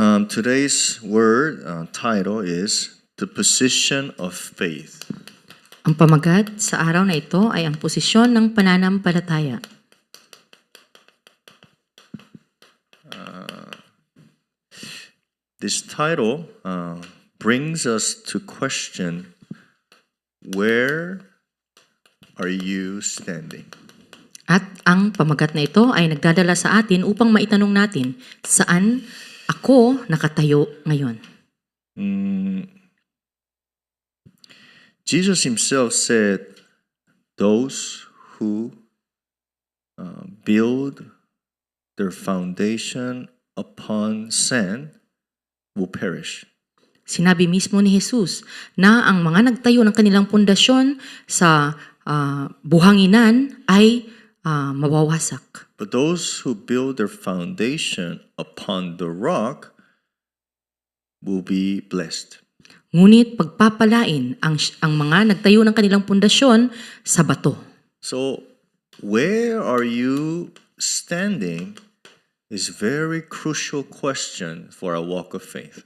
Today's word title is The Position of Faith. Ang pamagat sa araw na ito ay ang posisyon ng pananampalataya. This title brings us to question, where are you standing? At ang pamagat na ito ay nagdadala sa atin upang maitanong natin, saan ako nakatayo ngayon? Jesus himself said, those who build their foundation upon sand will perish. Sinabi mismo ni Jesus na ang mga nagtayo ng kanilang pundasyon sa buhanginan ay mawawasak. But those who build their foundation upon the rock will be blessed. Ngunit pagpapalain ang mga nagtayo ng kanilang pundasyon sa bato. So, where are you standing is very crucial question for our walk of faith.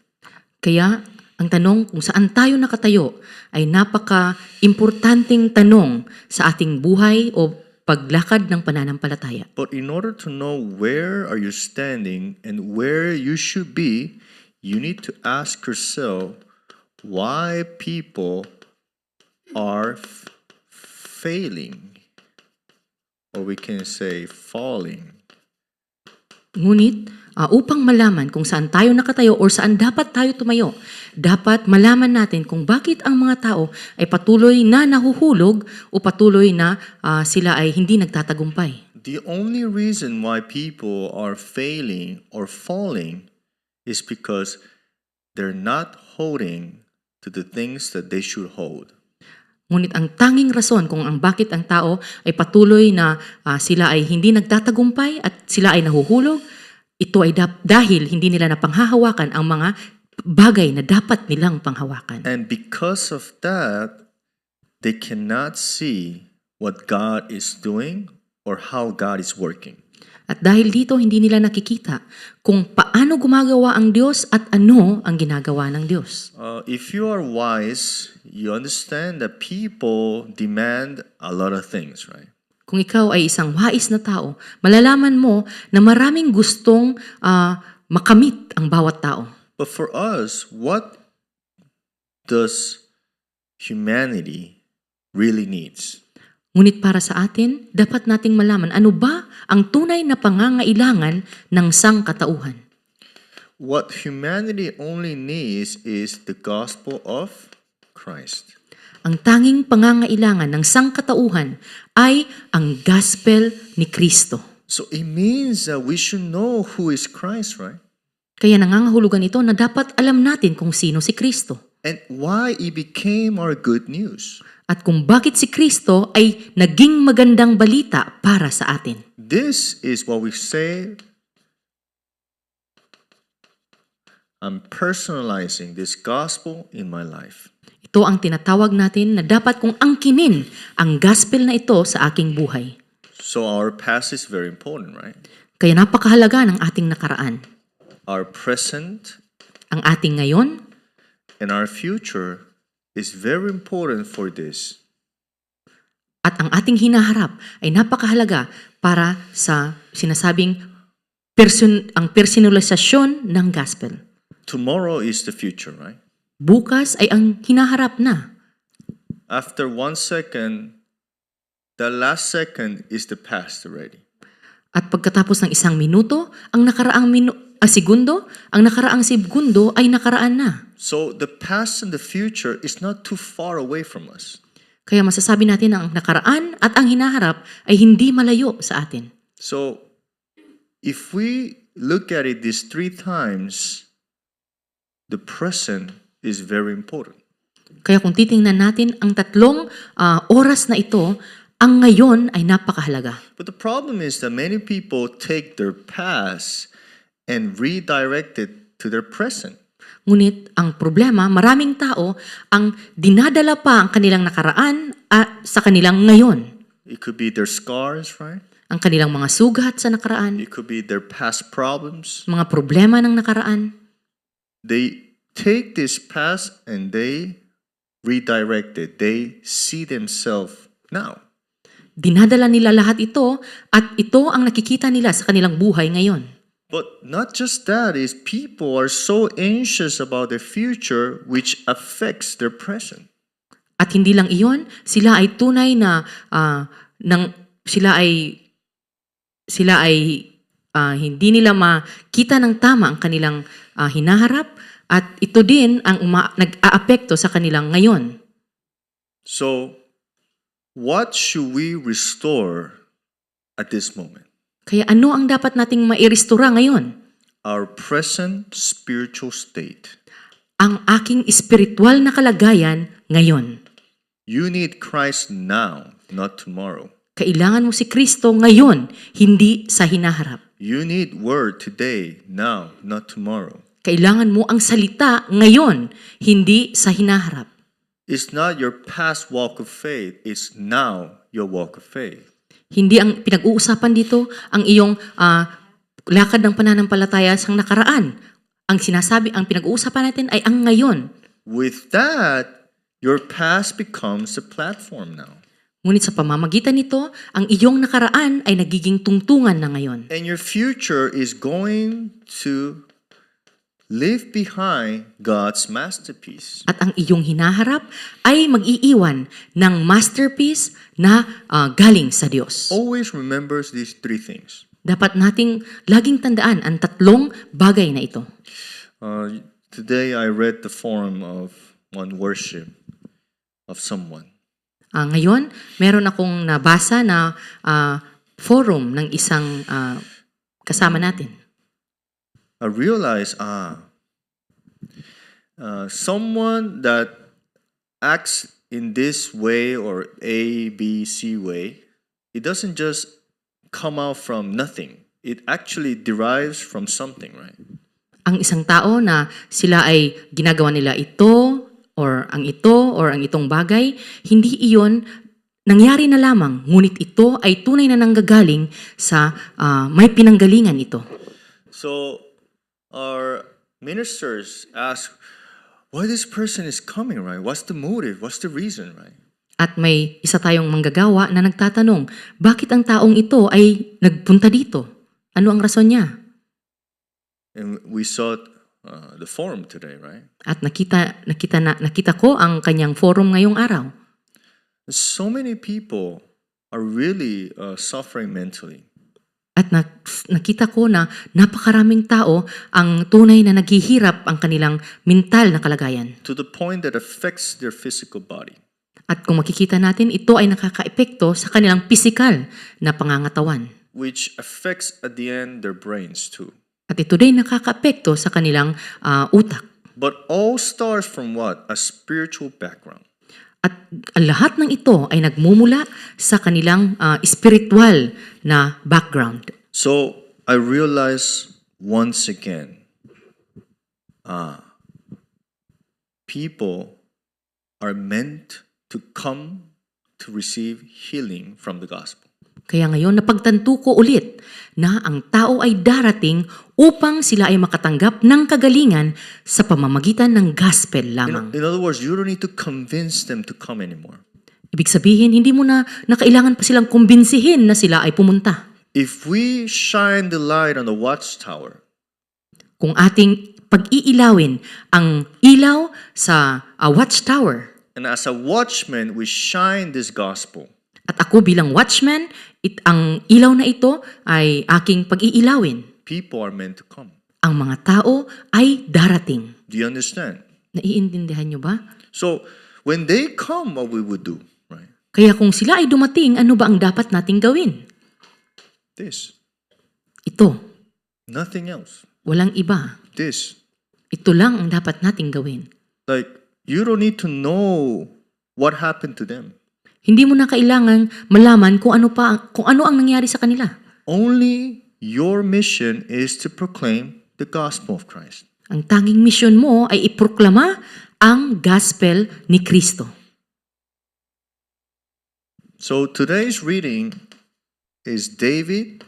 Kaya ang tanong kung saan tayo nakatayo ay napaka-importanting tanong sa ating buhay o paglakad ng pananampalataya. But in order to know where are you standing and where you should be, you need to ask yourself why people are failing, or we can say falling. Ngunit upang malaman kung saan tayo nakatayo o saan dapat tayo tumayo, dapat malaman natin kung bakit ang mga tao ay patuloy na nahuhulog o patuloy na sila ay hindi nagtatagumpay. The only reason why people are failing or falling is because they're not holding to the things that they should hold. Ngunit ang tanging rason kung bakit ang tao ay patuloy na sila ay hindi nagtatagumpay at sila ay nahuhulog, ito ay dahil hindi nila napanghahawakan ang mga bagay na dapat nilang panghawakan. And because of that, they cannot see what God is doing or how God is working. At dahil dito, hindi nila nakikita kung paano gumagawa ang Diyos at ano ang ginagawa ng Diyos. If you are wise, you understand that people demand a lot of things, right? Kung ikaw ay isang wais na tao, malalaman mo na maraming gustong makamit ang bawat tao. But for us, what does humanity really needs? Ngunit para sa atin, dapat nating malaman ano ba ang tunay na pangangailangan ng sangkatauhan. What humanity only needs is the gospel of Christ. Ang tanging pangangailangan ng sangkatauhan ay ang gospel ni Kristo. So it means that we should know who is Christ, right? Kaya nangangahulugan ito na dapat alam natin kung sino si Kristo. And why it became our good news. At kung bakit si Kristo ay naging magandang balita para sa atin. This is what we say, I'm personalizing this gospel in my life. Ito ang tinatawag natin na dapat kong angkinin ang gospel na ito sa aking buhay. So our past is very important, right? Kaya napakahalaga ng ating nakaraan. Our present Ang ating ngayon and our future is very important for this. at ang ating hinaharap ay napakahalaga para sa sinasabing ang personalisasyon ng gospel. Tomorrow is the future, right? Bukas ay ang hinaharap na. After 1 second, the last second is the past already. At pagkatapos ng isang minuto, ang nakaraang segundo, ang nakaraang segundo ay nakaraan na. So the past and the future is not too far away from us. Kaya masasabi natin na ang nakaraan at ang hinaharap ay hindi malayo sa atin. So if we look at it these 3 times, the present is very important. Kaya kung titingnan natin ang tatlong oras na ito, ang ngayon ay napakahalaga. But the problem is that many people take their past and redirect it to their present. Ngunit ang problema, maraming tao ang dinadala pa ang kanilang nakaraan sa kanilang ngayon. It could be their scars, right? Ang kanilang mga sugat sa nakaraan, It could be their past problems. mga problema ng nakaraan. they take this past and they redirect it. They see themselves now. Dinadala nila lahat ito at ito ang nakikita nila sa kanilang buhay ngayon. But not just that, is people are so anxious about their future which affects their present. At hindi lang iyon, sila ay tunay na sila ay hindi nila makita ng tama ang kanilang hinaharap at ito din ang nag-aapekto sa kanilang ngayon. So, what should we restore at this moment? Kaya ano ang dapat nating mairestora ngayon? Our present spiritual state. Ang aking espiritual na kalagayan ngayon. You need Christ now, not tomorrow. Kailangan mo si Kristo ngayon, hindi sa hinaharap. You need word today, now, not tomorrow. Kailangan mo ang salita ngayon, hindi sa hinaharap. It's not your past walk of faith, it's now your walk of faith. Hindi ang pinag-uusapan dito ang iyong lakad ng pananampalataya sa nakaraan. Ang pinag-uusapan natin ay ang ngayon. With that, your past becomes a platform now. Ngunit sa pamamagitan nito, ang iyong nakaraan ay nagiging tungtungan na ngayon. And your future is going to leave behind God's masterpiece. At ang iyong hinaharap ay mag-iiwan ng masterpiece na galing sa Diyos. Always remembers these three things. Dapat nating laging tandaan ang tatlong bagay na ito. Today I read the forum of one worship of someone. Ngayon, meron akong nabasa na forum ng isang kasama natin. I realized, someone that acts in this way or A, B, C way, it doesn't just come out from nothing. It actually derives from something, right? Ang isang tao na sila ay ginagawa nila ito or ang itong bagay, hindi iyon nangyari na lamang, ngunit ito ay tunay na nanggagaling sa may pinanggalingan ito. So, our ministers ask, why this person is coming, right? What's the motive? What's the reason, right? At may isa tayong manggagawa na nagtatanong, bakit ang taong ito ay nagpunta dito? Ano ang rason niya? And we saw the forum today, right? At nakita ko ang kanyang forum ngayong araw. So many people are really suffering mentally. At nakita ko na napakaraming tao ang tunay na naghihirap ang kanilang mental na kalagayan. To the point that affects their physical body. At kung makikita natin, ito ay nakakaepekto sa kanilang pisikal na pangangatawan. Which affects at the end their brains too. At ito din nakakaapekto sa kanilang utak. But all starts from what? A spiritual background. At lahat ng ito ay nagmumula sa kanilang spiritual na background. So, I realize once again, people are meant to come to receive healing from the gospel. Kaya ngayon, napagtanto ko ulit na ang tao ay darating upang sila ay makatanggap ng kagalingan sa pamamagitan ng gospel lamang. In other words, you don't need to convince them to come anymore. Ibig sabihin, hindi mo na kailangan pa silang kumbinsihin na sila ay pumunta. If we shine the light on the watchtower, kung ating pag-iilawin ang ilaw sa watchtower, and as a watchman, we shine this gospel, at ako bilang watchman, ang ilaw na ito ay aking pag-iilawin. people are meant to come. Ang mga tao ay darating. Do you understand? Naiintindihan nyo ba? So, when they come, what we would do, right? Kaya kung sila ay dumating, ano ba ang dapat nating gawin? This. Ito. Nothing else. Walang iba. This. Ito lang ang dapat nating gawin. Like, you don't need to know what happened to them. Hindi mo na kailangan malaman kung ano ang nangyari sa kanila. Only your mission is to proclaim the gospel of Christ. Ang tanging misyon mo ay iproklama ang gospel ni Kristo. So today's reading is David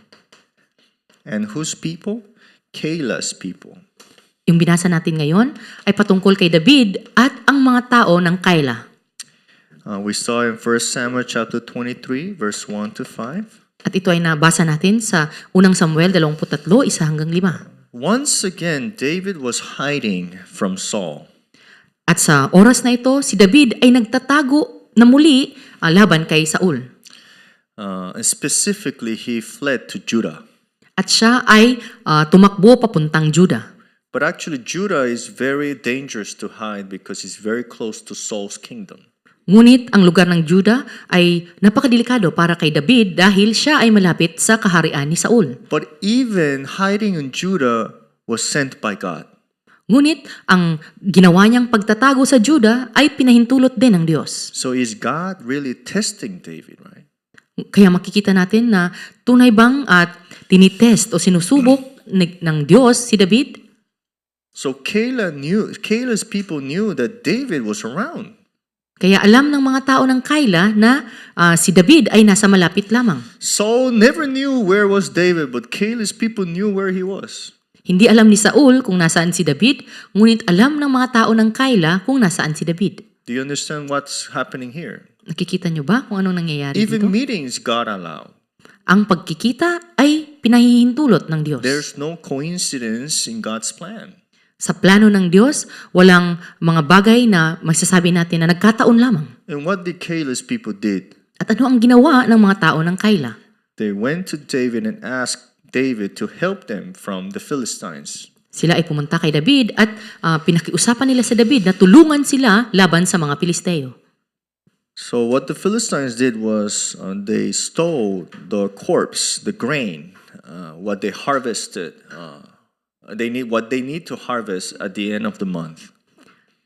and whose people? Keila's people. Yung binasa natin ngayon ay patungkol kay David at ang mga tao ng Kaila. We saw in 1 Samuel chapter 23, verse 1 to 5. At ito ay nabasa natin sa unang Samuel 23, 1-5. Once again, David was hiding from Saul. At sa oras na ito, si David ay nagtatago na muli laban kay Saul. And specifically, he fled to Judah. At siya ay tumakbo papuntang Juda. But actually, Judah is very dangerous to hide because it's very close to Saul's kingdom. Ngunit ang lugar ng Juda ay napakadelikado para kay David dahil siya ay malapit sa kaharian ni Saul. But even hiding in Judah was sent by God. Ngunit ang ginawa niyang pagtatago sa Juda ay pinahintulot din ng Diyos. So is God really testing David, right? Kaya makikita natin na tunay bang tinitest o sinusubok ng Diyos si David? So Keila's people knew that David was around. Kaya alam ng mga tao ng Kaila na si David ay nasa malapit lamang. Saul never knew where was David, but Keila's people knew where he was. Hindi alam ni Saul kung nasaan si David, ngunit alam ng mga tao ng Kaila kung nasaan si David. Do you understand what's happening here? Nakikita niyo ba kung anong nangyayari Even dito? meetings God allowed. Ang pagkikita ay pinahihintulot ng Diyos. There's no coincidence in God's plan. Sa plano ng Diyos, walang mga bagay na masasabi natin na nagkataon lamang. And what did Keila's people did? At ano ang ginawa ng mga tao ng Kaila? They went to David and asked David to help them from the Philistines. Sila ay pumunta kay David at pinakiusapan nila sa David na tulungan sila laban sa mga Pilisteo. So what the Philistines did was they stole the corpse, the grain, what they harvested. What they need to harvest at the end of the month.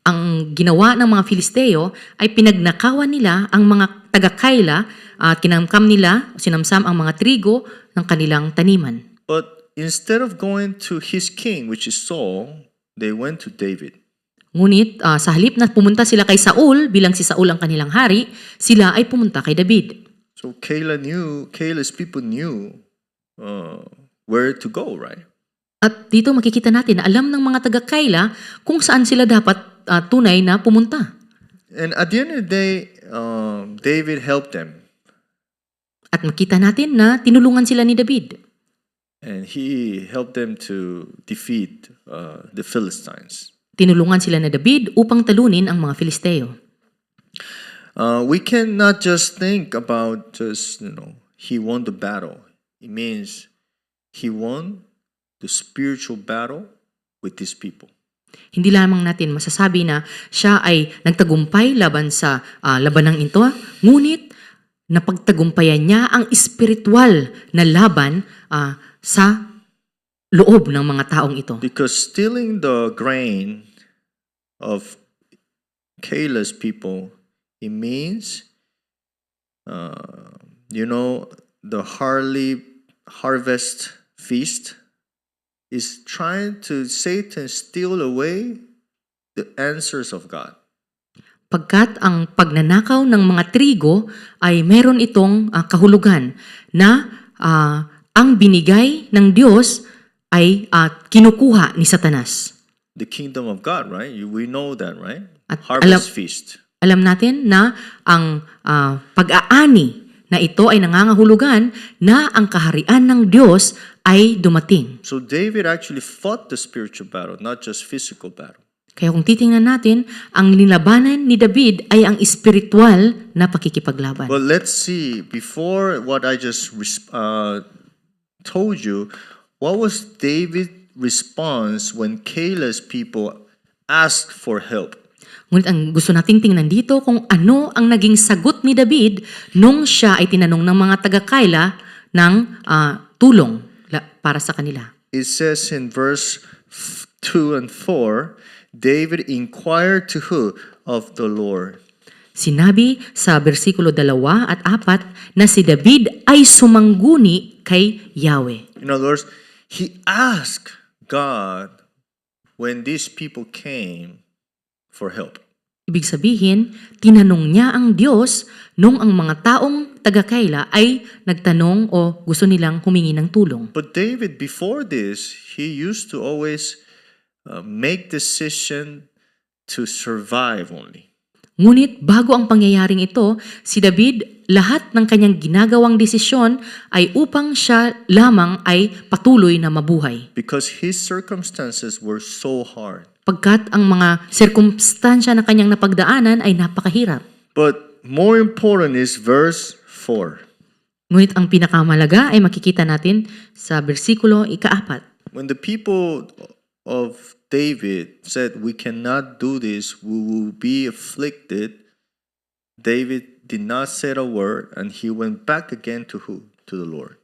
Ang ginawa ng mga Filisteo ay pinagnakawan nila ang mga taga-Kaila at sinamsam ang mga trigo ng kanilang taniman. But instead of going to his king, which is Saul, they went to David. Ngunit sa halip na pumunta sila kay Saul bilang si Saul ang kanilang hari, sila ay pumunta kay David. So Keila's people knew where to go, right? At dito makikita natin na alam ng mga taga-Kaila kung saan sila dapat tunay na pumunta. And at the end of the day, David helped them. At makita natin na tinulungan sila ni David. And he helped them to defeat the Philistines. Tinulungan sila ni David upang talunin ang mga Filisteo. We cannot just think about he won the battle. It means he won the spiritual battle with these people. Hindi lamang natin masasabi na siya ay nagtagumpay laban sa labanang ito, ngunit napagtagumpayan niya ang espiritual na laban sa loob ng mga taong ito. Because stealing the grain of Keila's people, it means, the harvest feast is trying to Satan steal away the answers of God. Pagkat ang pagnanakaw ng mga trigo ay meron itong kahulugan na ang binigay ng Diyos ay kinukuha ni Satanas. The kingdom of God, right? We know that, right? At Harvest feast. Alam natin na ang pag-aani na ito ay nangangahulugan na ang kaharian ng Diyos ay dumating. So David actually fought the spiritual battle, not just physical battle. Kaya kung titingnan natin, ang nilabanan ni David ay ang espiritual na pakikipaglaban. Well, let's see. Before what I just told you, what was David's response when Keila's people asked for help? Ngunit ang gusto nating tingnan dito kung ano ang naging sagot ni David nung siya ay tinanong ng mga taga-Kaila ng tulong para sa kanila. It says in verse 2 and 4, David inquired to who? Of the Lord. Sinabi sa versikulo 2 at 4 na si David ay sumangguni kay Yahweh. In other words, he asked God when these people came for help. Ibig sabihin, tinanong niya ang Diyos nung ang mga taong taga-Kaila ay nagtanong o gusto nilang humingi ng tulong. But David, before this, he used to always make decision to survive only. Ngunit bago ang pangyayaring ito, si David, lahat ng kanyang ginagawang desisyon ay upang siya lamang ay patuloy na mabuhay. Because his circumstances were so hard. Pagkat ang mga sirkumstansya na kanyang napagdaanan ay napakahirap. But more important is verse 4. Ngunit ang pinakamalaga ay makikita natin sa bersikulo 4. When the people of David said, "We cannot do this, we will be afflicted," David did not say a word, and he went back again to who? To the Lord.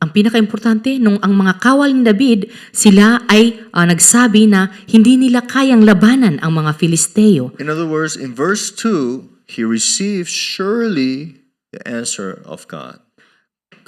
Ang pinakaimportante, nung ang mga kawal ni David, sila ay nagsabi na hindi nila kayang labanan ang mga Filisteo. In other words, in verse 2, he received surely the answer of God.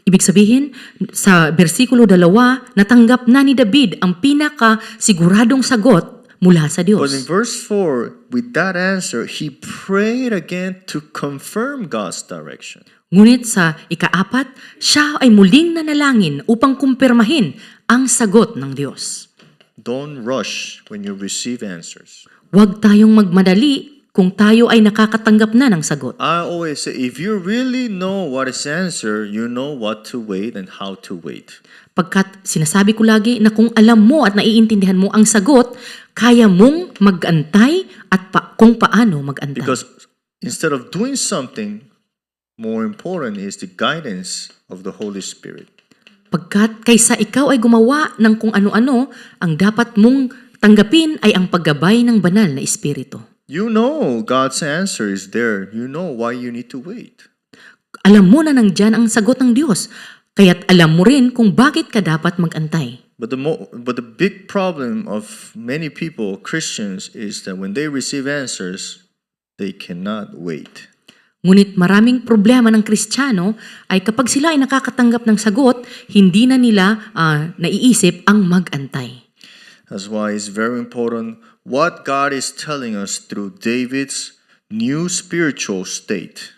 Ibig sabihin, sa bersikulo 2, natanggap na ni David ang pinaka-siguradong sagot mula sa But in Diyos. verse 4, with that answer, he prayed again to confirm God's direction. Ngunit sa 4, siya ay muling nanalangin upang kumpirmahin ang sagot ng Diyos. Don't rush when you receive answers. Huwag tayong magmadali kung tayo ay nakakatanggap na ng sagot. I always say, if you really know what is the answer, you know what to wait and how to wait. Pagkat sinasabi ko lagi na kung alam mo at naiintindihan mo ang sagot, kaya mong mag-antay at kung paano mag-antay. Because instead of doing something, more important is the guidance of the Holy Spirit. Pagkat kaysa ikaw ay gumawa ng kung ano-ano, ang dapat mong tanggapin ay ang paggabay ng banal na Espiritu. You know God's answer is there. You know why you need to wait. Alam mo na nandyan ang sagot ng Diyos, kaya't alam mo rin kung bakit ka dapat mag-antay. But the big problem of many people, Christians, is that when they receive answers, they cannot wait. Ngunit maraming problema ng Kristiyano ay kapag sila ay nakakatanggap ng sagot, hindi na nila naiisip ang mag-antay. That's why it's very important what God is telling us through David's new spiritual state.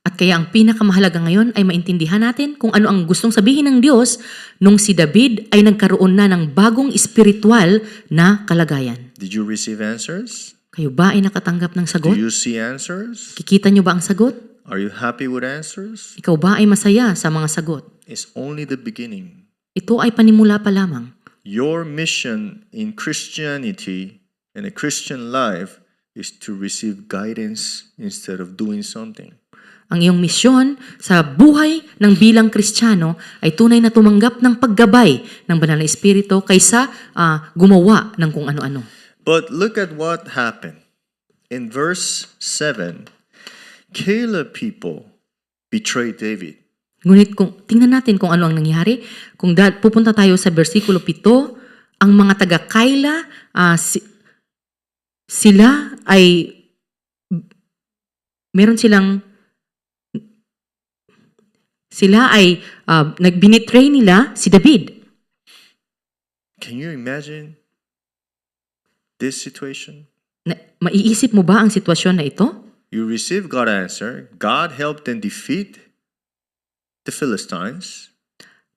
At kaya ang pinakamahalaga ngayon ay maintindihan natin kung ano ang gustong sabihin ng Diyos nung si David ay nagkaroon na ng bagong espiritual na kalagayan. Did you receive answers? Kayo ba ay nakatanggap ng Do sagot? you see answers? Kikita nyo ba ang sagot? Are you happy with answers? Ikaw ba ay masaya sa mga sagot? It's only the beginning. Ito ay panimula pa lamang. Your mission in Christianity and a Christian life is to receive guidance instead of doing something. Ang iyong misyon sa buhay ng bilang Kristiyano ay tunay na tumanggap ng paggabay ng banal na Espiritu kaysa gumawa ng kung ano-ano. But look at what happened. In verse 7, Caleb people betrayed David. Ngunit kung tingnan natin kung ano ang nangyari, kung pupunta tayo sa bersikulo 7, ang mga taga-Kaila, sila ay meron sila ay nagbinitray nila si David. Can you imagine this situation? Maiisip mo ba ang sitwasyon na ito? You receive God's answer. God helped them defeat the Philistines.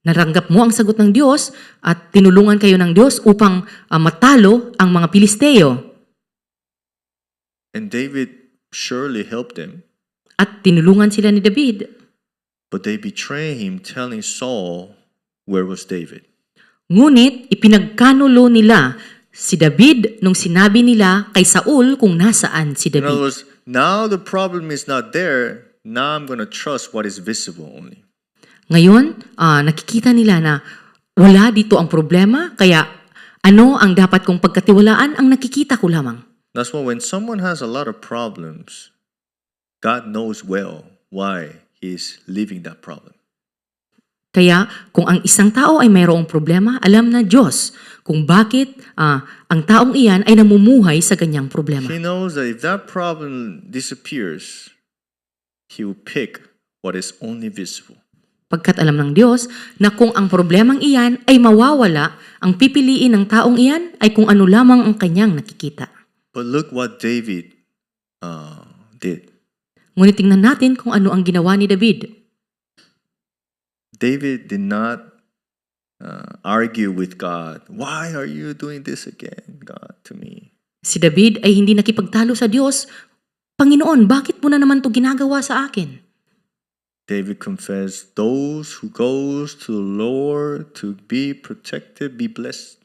Naranggap mo ang sagot ng Diyos at tinulungan kayo ng Diyos upang matalo ang mga Pilisteo. And David surely helped them. At tinulungan sila ni David. But they betrayed him, telling Saul where was David. Ngunit ipinagkanulo nila si David nung sinabi nila kay Saul kung nasaan si In other David. words, now the problem is not there. Now I'm going to trust what is visible only. Ngayon, nakikita nila na wala dito ang problema, kaya ano ang dapat kong pagkatiwalaan ang nakikita ko lamang. That's why when someone has a lot of problems, God knows well why he's leaving that problem. Kaya kung ang isang tao ay mayroong problema, alam na Diyos kung bakit ang taong iyan ay namumuhay sa ganyang problema. He knows that if that problem disappears, he will pick what is only visible. Pagkat alam ng Diyos na kung ang problemang iyan ay mawawala, ang pipiliin ng taong iyan ay kung ano lamang ang kanyang nakikita. But look what David did. Ngunit tingnan natin kung ano ang ginawa ni David. David did not argue with God. Why are you doing this again? Si David ay hindi nakipagtalo sa Diyos. Panginoon, bakit mo na naman to ginagawa sa akin? David confessed, those who goes to the Lord to be protected, be blessed.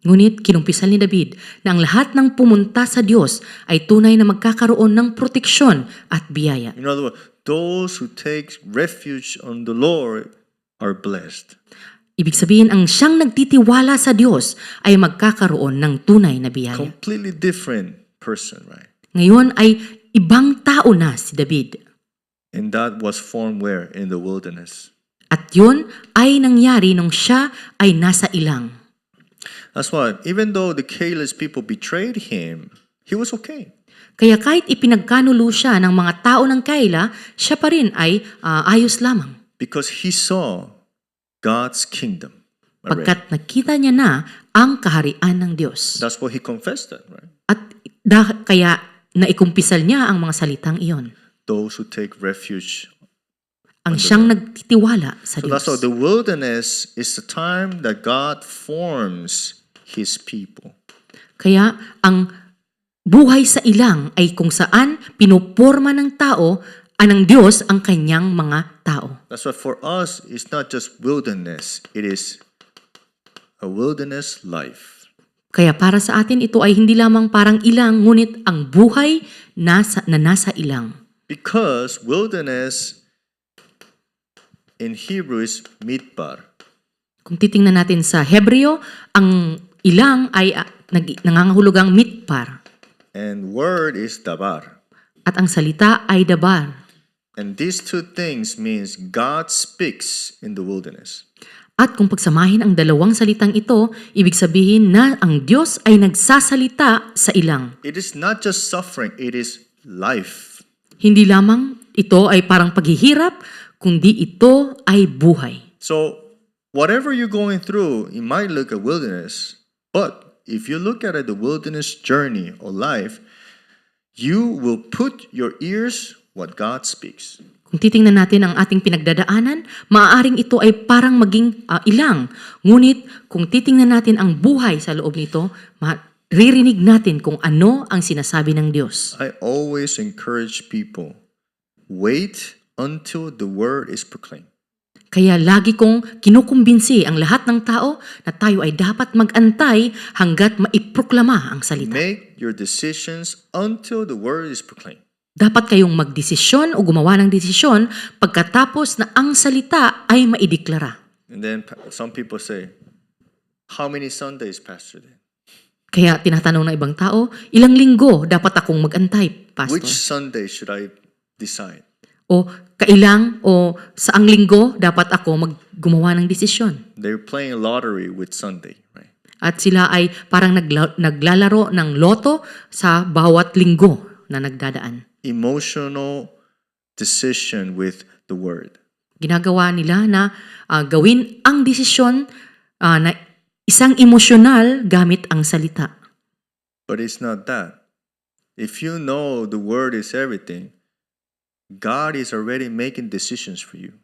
Ngunit kinumpisal ni David na ang lahat ng pumunta sa Diyos ay tunay na magkakaroon ng proteksyon at biyaya. In other words, those who take refuge on the Lord are blessed. Ibig sabihin, ang siyang nagtitiwala sa Diyos ay magkakaroon ng tunay na biyaya. Completely different person, right? Ngayon ay ibang tao na si David. And that was formed where? In the wilderness. At yun ay nangyari nung siya ay nasa ilang. That's why, even though the careless people betrayed him, he was okay. Kaya kahit ipinagkanulo siya ng mga tao ng Kaila, siya pa rin ay ayos lamang. Because he saw God's kingdom already. Pagkat nakita niya na ang kaharian ng Diyos. That's why he confessed that, right? At kaya naikumpisal niya ang mga salitang iyon. Those who take refuge. Ang siyang nagtitiwala sa So Diyos. that's why the wilderness is the time that God forms His people. Kaya ang buhay sa ilang ay kung saan pinuporma ng tao ng Diyos ang kanyang mga tao. That's why for us, it's not just wilderness. It is a wilderness life. Kaya para sa atin ito ay hindi lamang parang ilang, ngunit ang buhay na nasa ilang. Because wilderness in Hebrew is midbar. Kung titingnan natin sa Hebreo, ang ilang ay nangangahulugang mitpar. And word is dabar. At ang salita ay dabar. And these two things means God speaks in the wilderness. At kung pagsamahin ang dalawang salitang ito, ibig sabihin na ang Diyos ay nagsasalita sa ilang. It is not just suffering, it is life. Hindi lamang ito ay parang paghihirap, kundi ito ay buhay. So, whatever you're going through, it might look a wilderness, but if you look at it, the wilderness journey or life, you will put your ears what God speaks. Kung titingnan natin ang ating pinagdadaanan, maaaring ito ay parang maging ilang. Ngunit kung titingnan natin ang buhay sa loob nito, ririnig natin kung ano ang sinasabi ng Diyos. I always encourage people, wait until the word is proclaimed. Kaya lagi kong kinukumbinsi ang lahat ng tao na tayo ay dapat mag-antay hanggat maiproklama ang salita. Make your decisions until the word is proclaimed. Dapat kayong magdesisyon o gumawa ng desisyon pagkatapos na ang salita ay maideklara. And then some people say, how many Sundays, Pastor? Kaya tinatanong ng ibang tao, ilang linggo dapat akong mag-antay, Pastor? Which Sunday should I decide? O kailang o saang linggo dapat ako gumawa ng desisyon? They're playing lottery with Sunday, right? At sila ay parang naglalaro ng loto sa bawat linggo na nagdadaan. Emotional decision with the word. Ginagawa nila na gawin ang desisyon na isang emosyonal gamit ang salita. But it's not that. If you know the word is everything, God is already making decisions for you.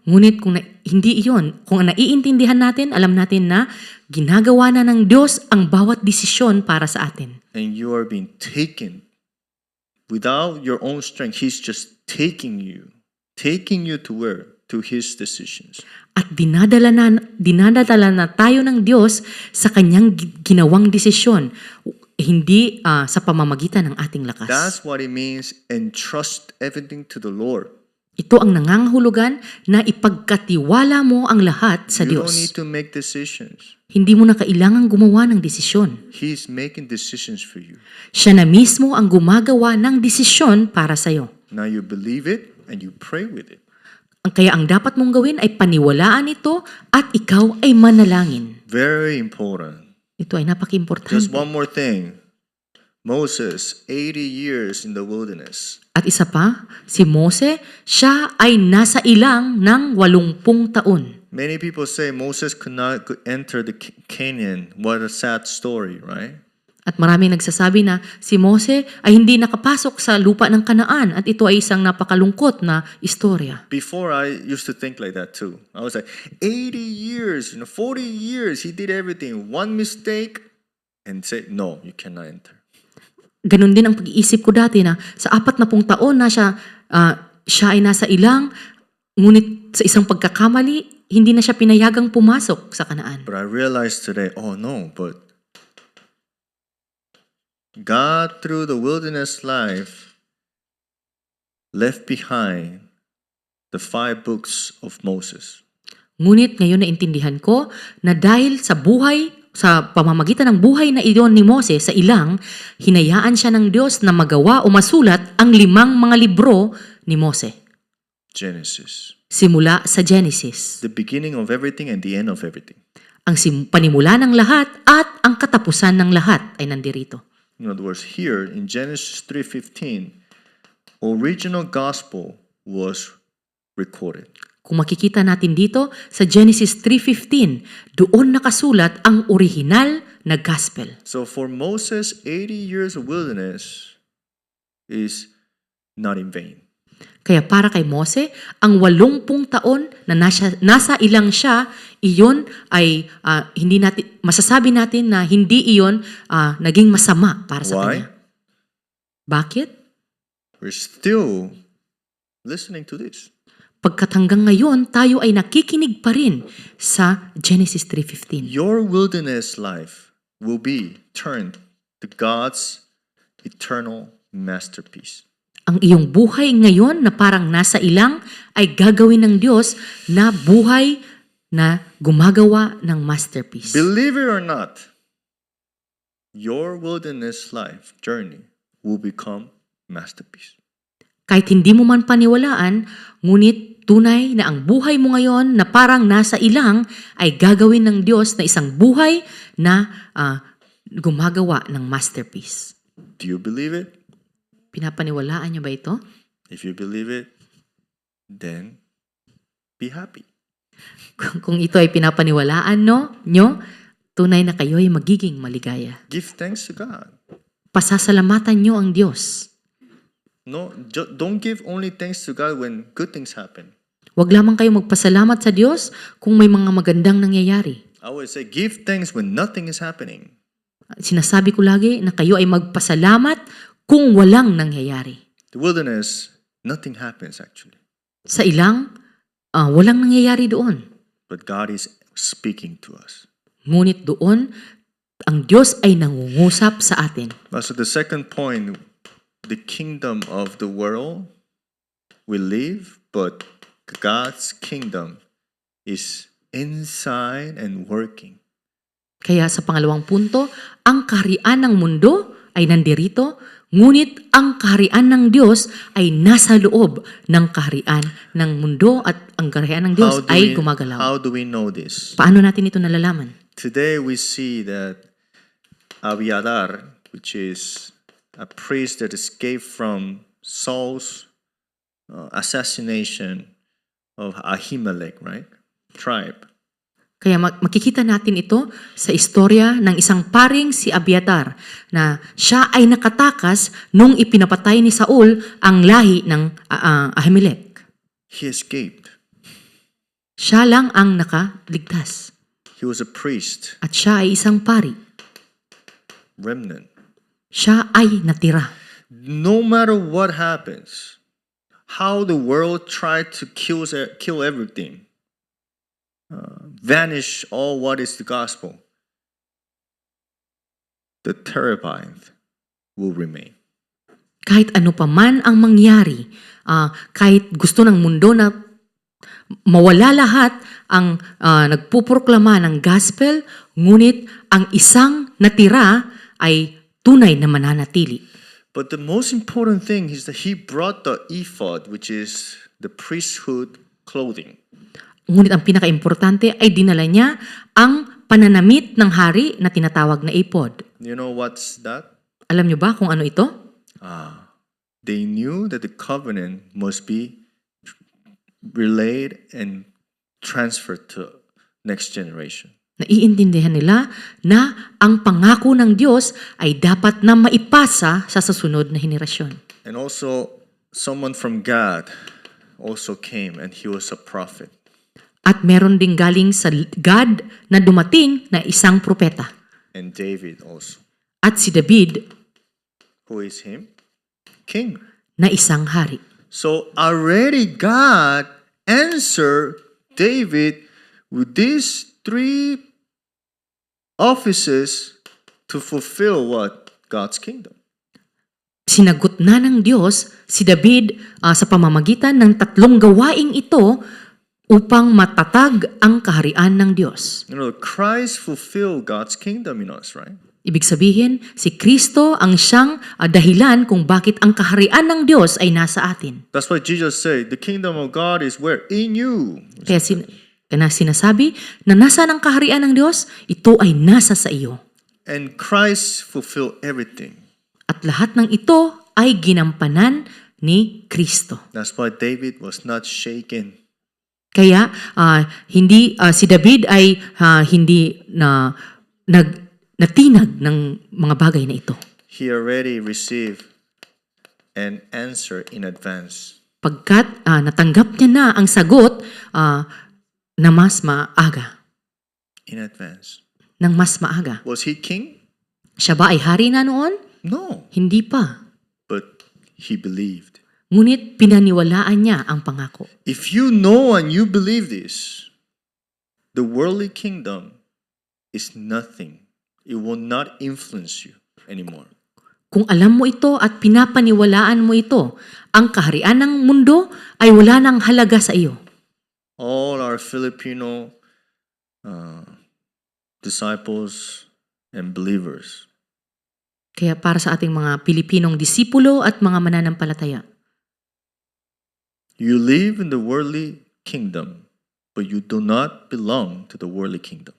Ngunit kung hindi iyon, kung naiintindihan natin, alam natin na ginagawa na ng Diyos ang bawat desisyon para sa atin. And you are being taken without your own strength. He's just taking you to where? To His decisions. At dinadala na tayo ng Diyos sa kanyang ginawang desisyon, hindi sa pamamagitan ng ating lakas. That's what it means, entrust everything to the Lord. Ito ang nangangahulugan na ipagkatiwala mo ang lahat sa You don't Diyos. need to make decisions. Hindi mo na kailangang gumawa ng desisyon. He's making decisions for you. Siya na mismo ang gumagawa ng desisyon para sa'yo. Now you believe it and you pray with it. Kaya ang dapat mong gawin ay paniwalaan ito at ikaw ay manalangin. Very important. Ito ay napaka-importante. Just one more thing. Moses, 80 years in the wilderness. At isa pa, si Mose, siya ay nasa ilang ng 80 taon. Many people say Moses could not enter the Canaan. What a sad story, right? At maraming nagsasabi na si Mose ay hindi nakapasok sa lupa ng Kanaan at ito ay isang napakalungkot na istorya. Before, I used to think like that too. I was like, 80 years, 40 years, he did everything. One mistake and say, no, you cannot enter. ganun din ang pag-iisip ko dati na sa 40 taon na siya ay nasa ilang, ngunit sa isang pagkakamali, hindi na siya pinayagang pumasok sa Kanaan. But I realized today, oh no, but God through the wilderness life left behind the 5 books of Moses. Ngunit ngayon naintindihan ko na dahil sa pamamagitan ng buhay na iyon ni Moses sa ilang, hinayaan siya ng Diyos na magawa o masulat ang 5 mga libro ni Mose. Genesis. Simula sa Genesis, The beginning of everything and the end of everything. ang panimula ng lahat at ang katapusan ng lahat ay nandirito. In other words, here in Genesis 3:15, original gospel was recorded. Kung makikita natin dito sa Genesis 3:15, doon nakasulat ang orihinal na gospel. So for Moses, 80 years of wilderness is not in vain. Kaya para kay Mose, ang 80 taon na nasa ilang siya, iyon ay hindi natin masasabi natin na hindi iyon naging masama para sa Why? kanya. Bakit? We're still listening to this. Pagkat hanggang ngayon, tayo ay nakikinig pa rin sa Genesis 3:15. Your wilderness life will be turned to God's eternal masterpiece. Ang iyong buhay ngayon na parang nasa ilang ay gagawin ng Diyos na buhay na gumagawa ng masterpiece. Believe it or not, your wilderness life journey will become masterpiece. Kahit hindi mo man paniwalaan, ngunit tunay na ang buhay mo ngayon na parang nasa ilang ay gagawin ng Diyos na isang buhay na gumagawa ng masterpiece. Do you believe it? Pinapaniwalaan niyo ba ito? If you believe it, then be happy. Kung ito ay pinapaniwalaan nyo, tunay na kayo ay magiging maligaya. Give thanks to God. Pasasalamatan nyo ang Diyos. No, don't give only thanks to God when good things happen. Huwag lamang kayo magpasalamat sa Diyos kung may mga magandang nangyayari. I would say give thanks when nothing is happening. Sinasabi ko lagi na kayo ay magpasalamat kung walang nangyayari. The wilderness, nothing happens actually. Sa ilang, walang nangyayari doon. But God is speaking to us. Ngunit doon, ang Diyos ay nangungusap sa atin. So the second point, the kingdom of the world we live, but God's kingdom is inside and working. Kaya sa pangalawang punto, ang kaharian ng mundo ay nandirito, ngunit ang kaharian ng Diyos ay nasa loob ng kaharian ng mundo at ang kaharian ng Diyos ay gumagalaw. How do we know this? Paano natin ito nalalaman? Today we see that Abiathar, which is a priest that escaped from Saul's assassination of Ahimelech, right? Tribe. Kaya makikita natin ito sa istorya ng isang paring si Abiathar na siya ay nakatakas nung ipinapatay ni Saul ang lahi ng Ahimelech. He escaped. Siya lang ang nakaligtas. He was a priest, At siya ay isang pari. remnant. Siya ay natira. No matter what happens, how the world tried to kill everything, vanish all what is the gospel, the terrified will remain. Kahit ano pa man ang mangyari, kahit gusto ng mundo na mawala lahat ang nagpuproklama ng gospel, ngunit ang isang natira ay tunay na mananatili. But the most important thing is that he brought the ephod, which is the priesthood clothing. Ngunit ang pinaka-importante ay dinala niya ang pananamit ng hari na tinatawag na ephod. You know what's that? Alam niyo ba kung ano ito? They knew that the covenant must be relayed and transferred to next generation. Naiintindihan nila na ang pangako ng Diyos ay dapat na maipasa sa susunod na henerasyon. And also, someone from God also came and he was a prophet. At meron ding galing sa God na dumating na isang propeta. And David also, At si David, Who is him? King. na isang hari. So already God answered David with these three offices to fulfill what? God's kingdom. Sinagot na ng Diyos si David sa pamamagitan ng tatlong gawaing ito upang matatag ang kaharian ng Diyos. You know, Christ fulfilled God's kingdom in us, right? Ibig sabihin, si Kristo ang siyang dahilan kung bakit ang kaharian ng Diyos ay nasa atin. That's why Jesus said, the kingdom of God is where? In you. Kaya sinasabi na nasa ang kaharian ng Diyos, ito ay nasa sa iyo. And Christ fulfilled everything. At lahat ng ito ay ginampanan ni Kristo. That's why David was not shaken. Kaya hindi si David ay hindi natinag ng mga bagay na ito. He already received an answer in advance. Pagkat natanggap niya na ang sagot na mas maaga. In advance. Nang mas maaga. Was he king? Siya ba ay hari na noon? No. Hindi pa. But he believed. Ngunit pinaniwalaan niya ang pangako. If you know and you believe this, the worldly kingdom is nothing. It will not influence you anymore. Kung alam mo ito at pinapaniwalaan mo ito, ang kaharian ng mundo ay wala nang halaga sa iyo. All our Filipino disciples and believers, Kaya para sa ating mga Pilipinong disipulo at mga mananampalataya, you live in the worldly kingdom, but you do not belong to the worldly kingdom.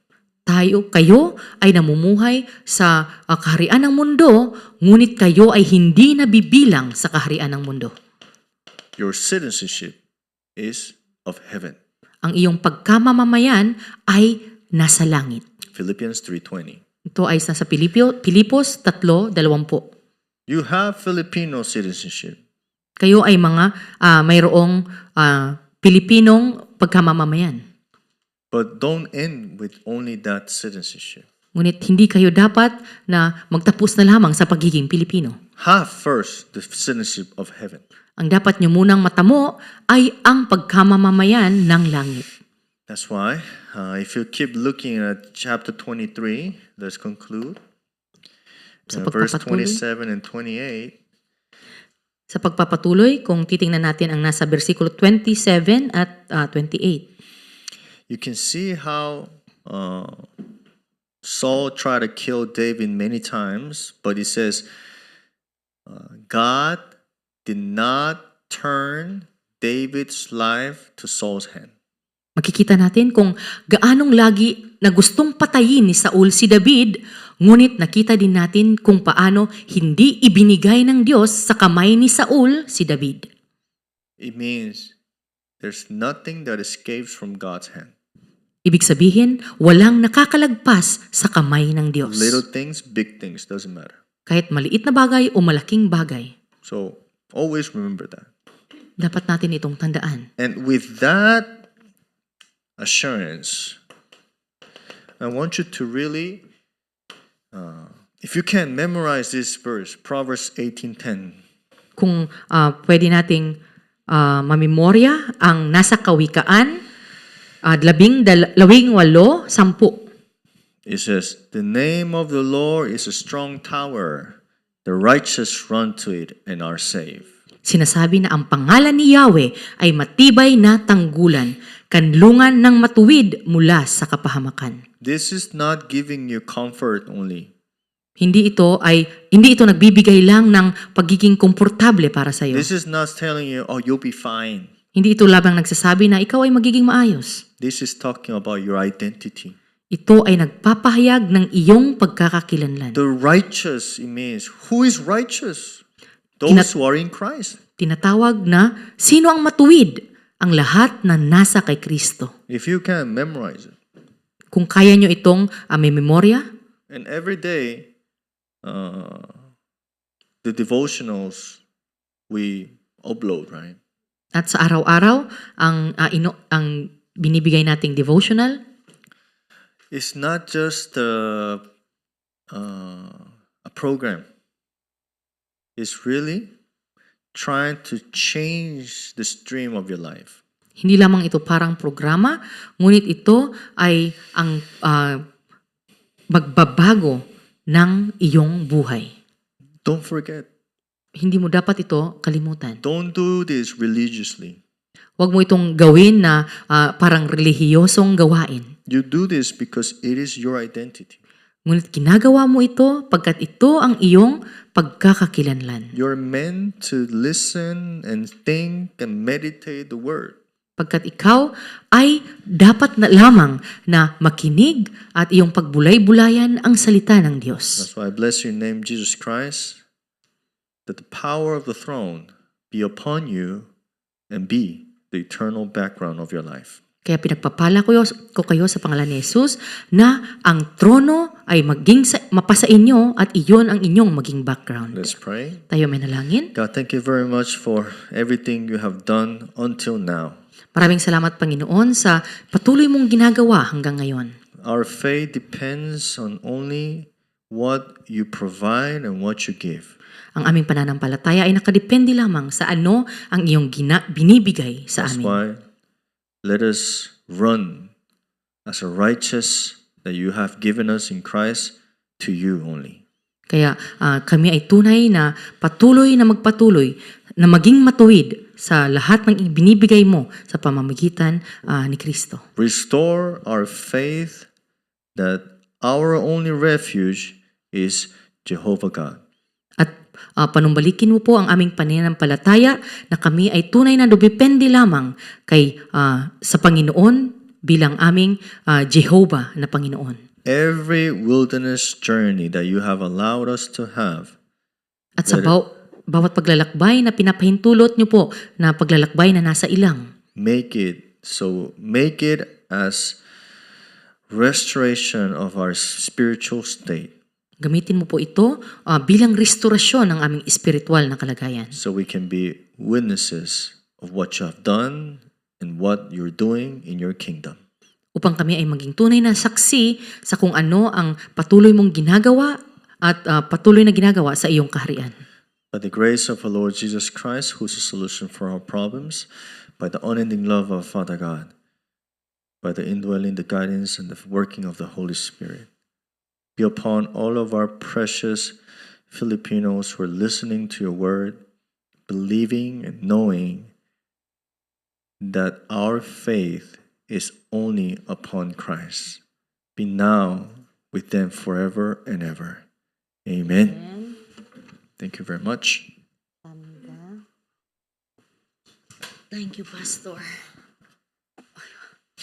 kayo ay namumuhay sa kaharian ng mundo, ngunit kayo ay hindi nabibilang sa kaharian ng mundo. Your citizenship is of heaven. Ang iyong pagkamamamayan ay nasa langit. Philippians 3:20. Ito ay sa Pilipos 3:20. You have Filipino citizenship. Kayo ay mga mayroong Pilipinong pagkamamamayan. But don't end with only that citizenship. Ngunit hindi kayo dapat na magtapos na lamang sa pagiging Pilipino. Have first the citizenship of heaven. Ang dapat nyo munang matamo ay ang pagkamamamayan ng langit. That's why, if you keep looking at chapter 23, let's conclude. Sa Verse pagpapatuloy, 27 and 28. sa pagpapatuloy, kung titingnan natin ang nasa versikulo 27 at 28. You can see how Saul tried to kill David many times, but he says, God did not turn David's life to Saul's hand. Makikita natin kung gaanong lagi na gustong patayin ni Saul si David, ngunit nakita din natin kung paano hindi ibinigay ng Diyos sa kamay ni Saul si David. It means there's nothing that escapes from God's hand. Ibig sabihin, walang nakakalagpas sa kamay ng Diyos. Little things, big things, doesn't matter. Kahit maliit na bagay o malaking bagay, So always remember that. dapat natin itong tandaan. And with that assurance, I want you to really, if you can, memorize this verse, Proverbs 18:10. Kung pwede nating mamemorya ang nasa Kawikaan 18:10. It says, the name of the Lord is a strong tower. The righteous run to it and are saved. Sinasabi na ang pangalan ni Yahweh ay matibay na tanggulan, kanlungan ng matuwid mula sa kapahamakan. This is not giving you comfort only. Hindi ito nagbibigay lang ng pagiging komportable para sa iyo. This is not telling you, oh, you'll be fine. Hindi ito labang nagsasabi na ikaw ay magiging maayos. This is talking about your identity. Ito ay nagpapahayag ng iyong pagkakakilanlan. The righteous, it means, who is righteous? Those who are in Christ. Tinatawag na sino ang matuwid? Ang lahat na nasa kay Kristo. If you can memorize it. Kung kaya nyo itong may memorya, And every day, the devotionals we upload, right? at sa araw-araw, ang binibigay nating devotional, It's not just a program. is really trying to change the stream of your life. Hindi lamang ito parang programa, ngunit ito ay ang magbabago ng iyong buhay. Don't forget. Hindi mo dapat ito kalimutan. Don't do this religiously. Huwag mo itong gawin na parang relihiyosong gawain. You do this because it is your identity. Ngunit ginagawa mo ito pagkat ito ang iyong pagkakakilanlan. You're meant to listen and think and meditate the word. Pagkat ikaw ay dapat na lamang na makinig at iyong pagbulay-bulayan ang salita ng Diyos. That's why I bless your name, Jesus Christ, that the power of the throne be upon you and be the eternal background of your life. Kaya pinagpapala ko kayo sa pangalan ni Jesus na ang trono ay mapasa inyo at iyon ang inyong maging background. Let's pray. Tayo may nalangin. God, thank you very much for everything you have done until now. Maraming salamat, Panginoon, sa patuloy mong ginagawa hanggang ngayon. Our faith depends on only what you provide and what you give. Ang aming pananampalataya ay nakadepende lamang sa ano ang iyong binibigay sa That's amin. why let us run as a righteous that you have given us in Christ to you only. Kaya kami ay tunay na patuloy na magpatuloy na maging matuwid sa lahat ng ibinibigay mo sa pamamagitan ni Kristo. Restore our faith that our only refuge is Jehovah God. At panumbalikin mo po ang aming pananampalataya na kami ay tunay na depende lamang sa Panginoon bilang aming Jehovah na Panginoon. Every wilderness journey that you have allowed us to have, At sa bawat paglalakbay na pinapahintulot niyo po na paglalakbay na nasa ilang, make it as restoration of our spiritual state, gamitin mo po ito bilang restorasyon ng aming espiritual na kalagayan. so we can be witnesses of what you have done and what you're doing in your kingdom. Upang kami ay maging tunay na saksi sa kung ano ang patuloy mong ginagawa at patuloy na ginagawa sa iyong kaharian. By the grace of our Lord Jesus Christ, who is the solution for our problems, by the unending love of Father God, by the indwelling, the guidance, and the working of the Holy Spirit, be upon all of our precious Filipinos who are listening to your word, believing and knowing that our faith is only upon Christ. Be now with them forever and ever. Amen. Thank you very much. Thank you, Pastor.